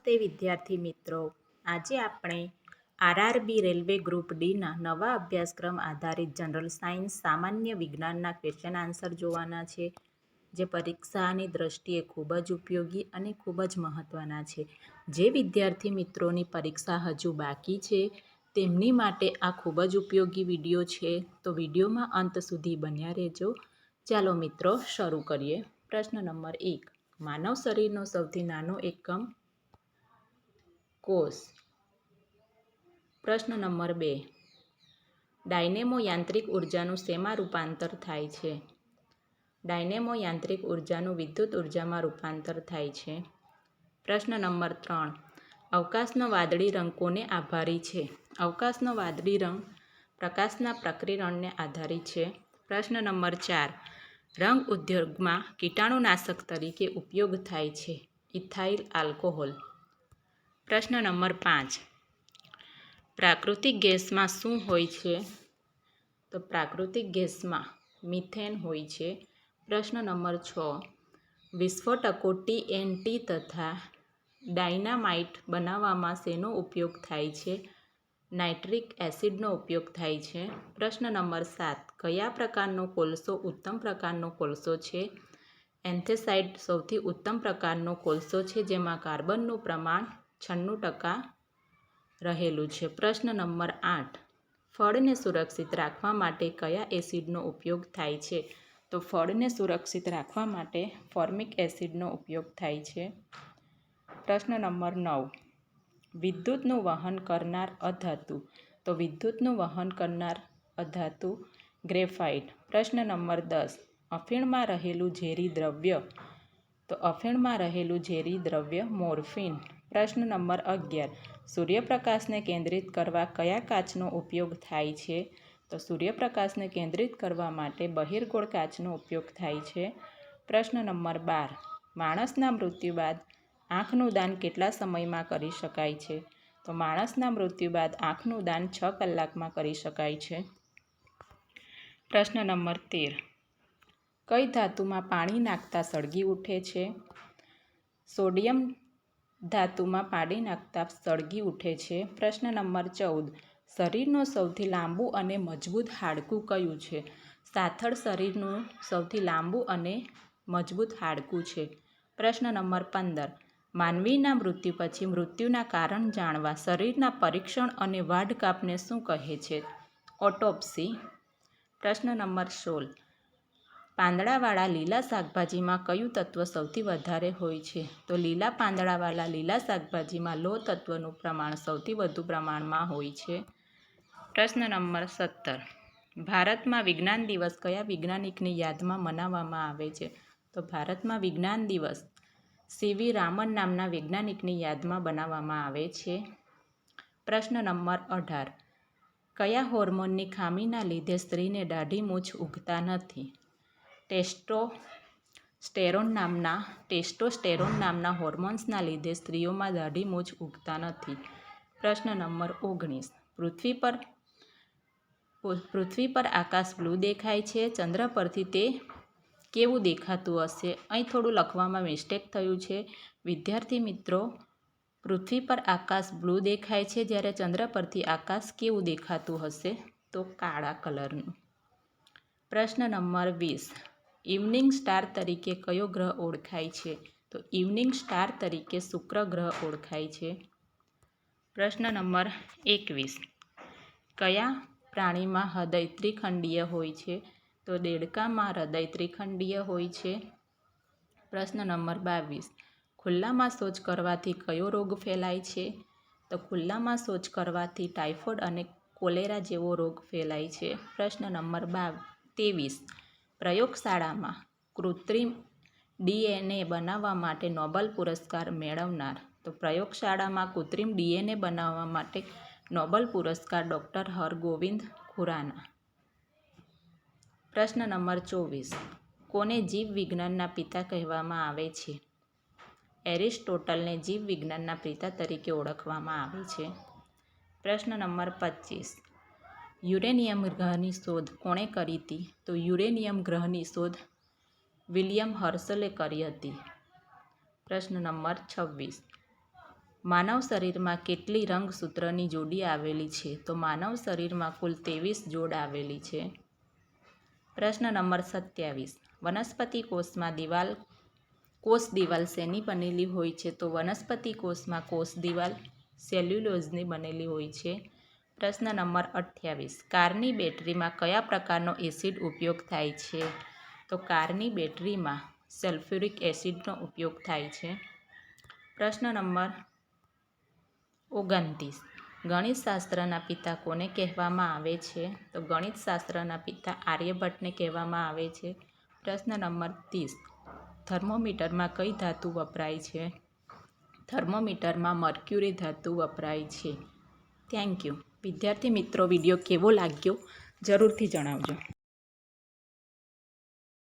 નમસ્તે વિદ્યાર્થી મિત્રો, આજે આપણે આરઆરબી રેલવે ગ્રુપ ડીના નવા અભ્યાસક્રમ આધારિત જનરલ સાયન્સ સામાન્ય વિજ્ઞાનના ક્વેશ્ચન આન્સર જોવાના છે, જે પરીક્ષાની દ્રષ્ટિએ ખૂબ જ ઉપયોગી અને ખૂબ જ મહત્ત્વના છે. જે વિદ્યાર્થી મિત્રોની પરીક્ષા હજુ બાકી છે તેમની માટે આ ખૂબ જ ઉપયોગી વિડીયો છે, તો વિડીયોમાં અંત સુધી બન્યા રહેજો. ચાલો મિત્રો શરૂ કરીએ. પ્રશ્ન નંબર 1. માનવ શરીરનો સૌથી નાનો એકમ કોષ. પ્રશ્ન નંબર 2. ડાયનેમો યાંત્રિક ઉર્જાનું શેમાં રૂપાંતર થાય છે? ડાયનેમો યાંત્રિક ઉર્જાનું વિદ્યુત ઉર્જામાં રૂપાંતર થાય છે. પ્રશ્ન નંબર 3. અવકાશનો વાદળી રંગ કોને આભારી છે? અવકાશનો વાદળી રંગ પ્રકાશના પ્રકિરણને આધારિત છે. પ્રશ્ન નંબર 4. રંગ ઉદ્યોગમાં કીટાણુનાશક તરીકે ઉપયોગ થાય છે. Ethyl alcohol. પ્રશ્ન નંબર 5. પ્રાકૃતિક ગેસમાં શું હોય છે? તો પ્રાકૃતિક ગેસમાં મિથેન હોય છે. પ્રશ્ન નંબર 6. વિસ્ફોટકો ટીએનટી તથા ડાયનામાઇટ બનાવવામાં શેનો ઉપયોગ થાય છે? નાઇટ્રિક એસિડનો ઉપયોગ થાય છે. પ્રશ્ન નંબર 7. કયા પ્રકારનો કોલસો ઉત્તમ પ્રકારનો કોલસો છે? એન્થેસાઇટ સૌથી ઉત્તમ પ્રકારનો કોલસો છે, જેમાં કાર્બનનું પ્રમાણ 96% રહેલું છે. પ્રશ્ન નંબર 8. ફળને સુરક્ષિત રાખવા માટે કયા એસિડનો ઉપયોગ થાય છે? તો ફળને સુરક્ષિત રાખવા માટે ફોર્મિક એસિડનો ઉપયોગ થાય છે. પ્રશ્ન નંબર 9. વિદ્યુતનું વહન કરનાર અધાતુ. તો વિદ્યુતનું વહન કરનાર અધાતુ ગ્રેફાઇટ. પ્રશ્ન નંબર 10. અફીણમાં રહેલું ઝેરી દ્રવ્ય. તો અફીણમાં રહેલું ઝેરી દ્રવ્ય મોર્ફિન. પ્રશ્ન નંબર 11. સૂર્યપ્રકાશને કેન્દ્રિત કરવા કયા કાચનો ઉપયોગ થાય છે? તો સૂર્યપ્રકાશને કેન્દ્રિત કરવા માટે બહિર્ગોળ કાચનો ઉપયોગ થાય છે. પ્રશ્ન નંબર 12. માણસના મૃત્યુ બાદ આંખનું દાન કેટલા સમયમાં કરી શકાય છે? તો માણસના મૃત્યુ બાદ આંખનું દાન 6 કલાકમાં કરી શકાય છે. પ્રશ્ન નંબર 13. કઈ ધાતુમાં પાણી નાખતા સળગી ઉઠે છે? સોડિયમ ધાતુમાં પાણી નાખતા સળગી ઉઠે છે. પ્રશ્ન નંબર 14. શરીરનું સૌથી લાંબુ અને મજબૂત હાડકું કયું છે? સાથળ શરીરનું સૌથી લાંબુ અને મજબૂત હાડકું છે. પ્રશ્ન નંબર 15. માનવીના મૃત્યુ પછી મૃત્યુના કારણ જાણવા શરીરના પરીક્ષણ અને વાઢકાપને શું કહે છે? ઓટોપ્સી. પ્રશ્ન નંબર 16. પાંદડાવાળા લીલા શાકભાજીમાં કયું તત્વ સૌથી વધારે હોય છે? તો લીલા પાંદડાવાળા લીલા શાકભાજીમાં લોહ તત્વનું પ્રમાણ સૌથી વધુ પ્રમાણમાં હોય છે. પ્રશ્ન નંબર 17. ભારતમાં વિજ્ઞાન દિવસ કયા વૈજ્ઞાનિકની યાદમાં મનાવવામાં આવે છે? તો ભારતમાં વિજ્ઞાન દિવસ સીવી રામન નામના વૈજ્ઞાનિકની યાદમાં બનાવવામાં આવે છે. પ્રશ્ન નંબર 18. કયા હોર્મોનની ખામીના લીધે સ્ત્રીને દાઢી મૂછ ઉગતા નથી? ટેસ્ટોસ્ટેરોન નામના હોર્મોન્સના લીધે સ્ત્રીઓમાં દાઢી મૂછ ઉગતા નથી. પ્રશ્ન નંબર 19. પૃથ્વી પર આકાશ બ્લુ દેખાય છે. ચંદ્ર પરથી તે કેવું દેખાતું હશે? અહીં થોડું લખવામાં મિસ્ટેક થયું છે. વિદ્યાર્થી મિત્રો, પૃથ્વી પર આકાશ બ્લુ દેખાય છે, જ્યારે ચંદ્ર પરથી આકાશ કેવું દેખાતું હશે? તો કાળા કલરનું. પ્રશ્ન નંબર 20. ઇવનિંગ સ્ટાર તરીકે કયો ગ્રહ ઓળખાય છે? તો ઇવનિંગ સ્ટાર તરીકે શુક્ર ગ્રહ ઓળખાય છે. પ્રશ્ન નંબર 21. કયા પ્રાણીમાં હૃદય ત્રિખંડીય હોય છે? તો દેડકામાં હૃદય ત્રિખંડીય હોય છે. પ્રશ્ન નંબર 22. ખુલ્લામાં શૌચ કરવાથી કયો રોગ ફેલાય છે? તો ખુલ્લામાં શૌચ કરવાથી ટાઇફોઇડ અને કોલેરા જેવો રોગ ફેલાય છે. પ્રશ્ન નંબર 23. પ્રયોગશાળામાં કૃત્રિમ ડીએનએ બનાવવા માટે નોબેલ પુરસ્કાર મેળવનાર. તો પ્રયોગશાળામાં કૃત્રિમ ડીએનએ બનાવવા માટે નોબેલ પુરસ્કાર ડૉક્ટર હરગોવિંદ ખુરાના. પ્રશ્ન નંબર 24. કોને જીવ વિજ્ઞાનના પિતા કહેવામાં આવે છે? એરિસ્ટોટલને જીવ વિજ્ઞાનના પિતા તરીકે ઓળખવામાં આવે છે. પ્રશ્ન નંબર 25. યુરેનિયમ ગ્રહની શોધ કોણે કરી હતી? તો યુરેનિયમ ગ્રહની શોધ વિલિયમ હર્શલે કરી હતી. પ્રશ્ન નંબર 26. માનવ શરીરમાં કેટલી રંગસૂત્રની જોડી આવેલી છે? તો માનવ શરીરમાં કુલ 23 જોડ આવેલી છે. પ્રશ્ન નંબર 27. વનસ્પતિ કોષમાં કોષ દિવાલ શેની બનેલી હોય છે? તો વનસ્પતિ કોષમાં કોષ દિવાલ સેલ્યુલોઝની બનેલી હોય છે. પ્રશ્ન નંબર 28. કારની બેટરીમાં કયા પ્રકારનો એસિડ ઉપયોગ થાય છે? તો કારની બેટરીમાં સલ્ફ્યુરિક એસિડનો ઉપયોગ થાય છે. પ્રશ્ન નંબર 29. ગણિતશાસ્ત્રના પિતા કોને કહેવામાં આવે છે? તો ગણિતશાસ્ત્રના પિતા આર્યભટ્ટને કહેવામાં આવે છે. પ્રશ્ન નંબર 30. થર્મોમીટરમાં કઈ ધાતુ વપરાય છે? થર્મોમીટરમાં મર્ક્યુરી ધાતુ વપરાય છે. Thank you. વિદ્યાર્થી મિત્રો, વિડીયો કેવો લાગ્યો જરૂરથી જણાવજો.